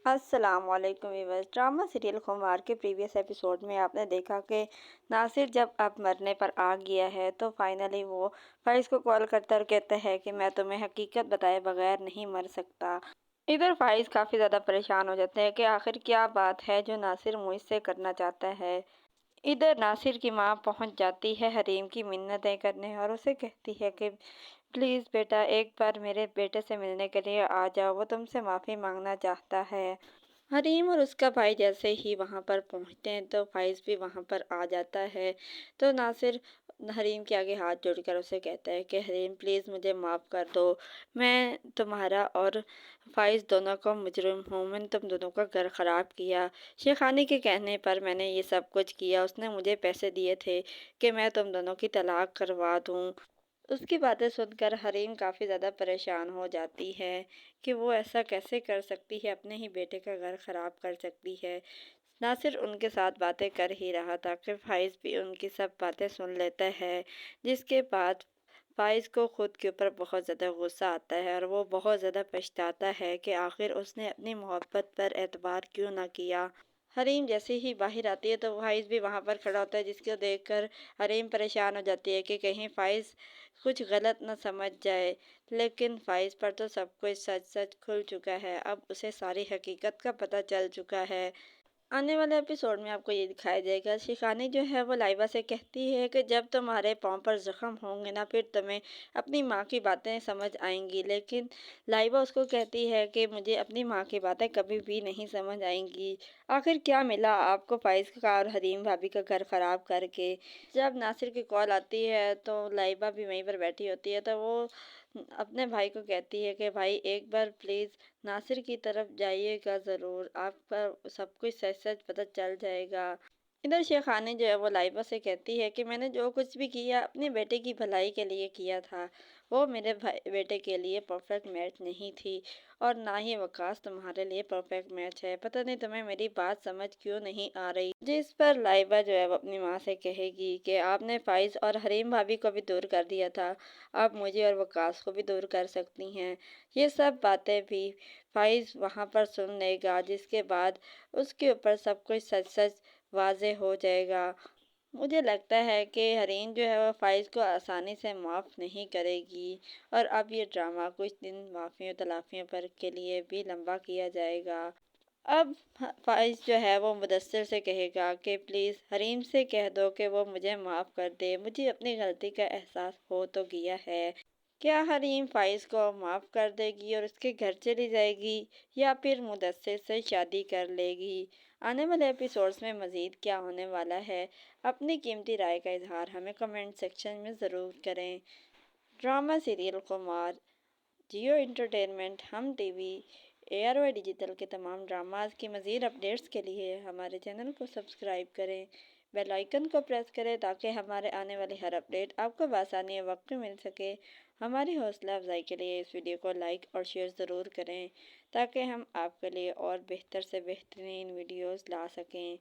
السلام علیکم viewers. Drama serial خمار کے پریویس ایپیسوڈ میں آپ نے دیکھا کہ ناصر جب اب مرنے پر آ گیا ہے تو فائنلی وہ فائز کو کال کرتا اور کہتا ہے کہ میں تمہیں حقیقت بتائے بغیر نہیں مر سکتا۔ ادھر فائز کافی زیادہ پریشان ہو جاتے ہیں کہ آخر کیا بات ہے جو ناصر مجھ سے کرنا چاہتا ہے۔ ادھر ناصر کی ماں پہنچ جاتی ہے حریم کی منتیں کرنے اور اسے کہتی ہے کہ پلیز بیٹا ایک بار میرے بیٹے سے ملنے کے لیے آ جاؤ، وہ تم سے معافی مانگنا چاہتا ہے۔ حریم اور اس کا بھائی جیسے ہی وہاں پر پہنچتے ہیں تو فائز بھی وہاں پر آ جاتا ہے تو ناصر حریم کے آگے ہاتھ جوڑ کر اسے کہتا ہے کہ حریم پلیز مجھے معاف کر دو، میں تمہارا اور فائز دونوں کو مجرم ہوں، میں نے تم دونوں کا گھر خراب کیا، شیخانی کے کہنے پر میں نے یہ سب کچھ کیا، اس نے مجھے پیسے دیے تھے کہ میں تم دونوں کی طلاق کروا دوں۔ اس کی باتیں سن کر حریم کافی زیادہ پریشان ہو جاتی ہے کہ وہ ایسا کیسے کر سکتی ہے، اپنے ہی بیٹے کا گھر خراب کر سکتی ہے۔ ناصر ان کے ساتھ باتیں کر ہی رہا تھا کہ فائز بھی ان کی سب باتیں سن لیتا ہے، جس کے بعد فائز کو خود کے اوپر بہت زیادہ غصہ آتا ہے اور وہ بہت زیادہ پچھتاتا ہے کہ آخر اس نے اپنی محبت پر اعتبار کیوں نہ کیا۔ حریم جیسے ہی باہر آتی ہے تو فائز بھی وہاں پر کھڑا ہوتا ہے، جس کو دیکھ کر حریم پریشان ہو جاتی ہے کہ کہیں فائز کچھ غلط نہ سمجھ جائے، لیکن فائز پر تو سب کچھ سچ سچ کھل چکا ہے، اب اسے ساری حقیقت کا پتہ چل چکا ہے۔ آنے والے ایپیسوڈ میں آپ کو یہ دکھایا جائے گا شیخانی جو ہے وہ لائبہ سے کہتی ہے کہ جب تمہارے پاؤں پر زخم ہوں گے نا پھر تمہیں اپنی ماں کی باتیں سمجھ آئیں گی، لیکن لائبہ اس کو کہتی ہے کہ مجھے اپنی ماں کی باتیں کبھی بھی نہیں سمجھ آئیں گی۔ آخر کیا ملا آپ کو فائز کا اور حریم بھابی کا گھر خراب کر کے؟ جب ناصر کی کال آتی ہے تو لائبہ بھی وہیں پر بیٹھی ہوتی ہے تو وہ اپنے بھائی کو کہتی ہے کہ بھائی ایک بار پلیز ناصر کی طرف جائیے گا ضرور، آپ کا سب کچھ سچ سچ پتہ چل جائے گا۔ ادھر شیخانی جو ہے وہ لائبہ سے کہتی ہے کہ میں نے جو کچھ بھی کیا اپنے بیٹے کی بھلائی کے لیے کیا تھا، وہ میرے بیٹے کے لیے پرفیکٹ میچ نہیں تھی اور نہ ہی وقاص تمہارے لیے پرفیکٹ میچ ہے، پتہ نہیں تمہیں میری بات سمجھ کیوں نہیں آ رہی۔ جس پر لائبہ جو ہے وہ اپنی ماں سے کہے گی کہ آپ نے فائز اور حریم بھابی کو بھی دور کر دیا تھا، آپ مجھے اور وقاص کو بھی دور کر سکتی ہیں۔ یہ سب باتیں بھی فائز وہاں پر سن لے گا، جس کے بعد اس کے اوپر سب کچھ سچ سچ واضح ہو جائے گا۔ مجھے لگتا ہے کہ حریم جو ہے وہ فائز کو آسانی سے معاف نہیں کرے گی اور اب یہ ڈرامہ کچھ دن معافیوں تلافیوں پر کے لیے بھی لمبا کیا جائے گا۔ اب فائز جو ہے وہ مدثر سے کہے گا کہ پلیز حریم سے کہہ دو کہ وہ مجھے معاف کر دے، مجھے اپنی غلطی کا احساس ہو تو گیا ہے۔ کیا حریم فائز کو معاف کر دے گی اور اس کے گھر چلی جائے گی یا پھر مدثر سے شادی کر لے گی؟ آنے والے ایپیسوڈز میں مزید کیا ہونے والا ہے، اپنی قیمتی رائے کا اظہار ہمیں کمنٹ سیکشن میں ضرور کریں۔ ڈرامہ سیریل خمار، جیو انٹرٹینمنٹ، ہم ٹی وی، ARY ڈیجیٹل کے تمام ڈراماز کی مزید اپڈیٹس کے لیے ہمارے چینل کو سبسکرائب کریں، بیل آئیکن کو پریس کریں تاکہ ہمارے آنے والی ہر اپڈیٹ آپ کو بآسانی وقت میں مل سکے۔ ہماری حوصلہ افزائی کے لیے اس ویڈیو کو لائک اور شیئر ضرور کریں تاکہ ہم آپ کے لیے اور بہتر سے بہترین ویڈیوز لا سکیں۔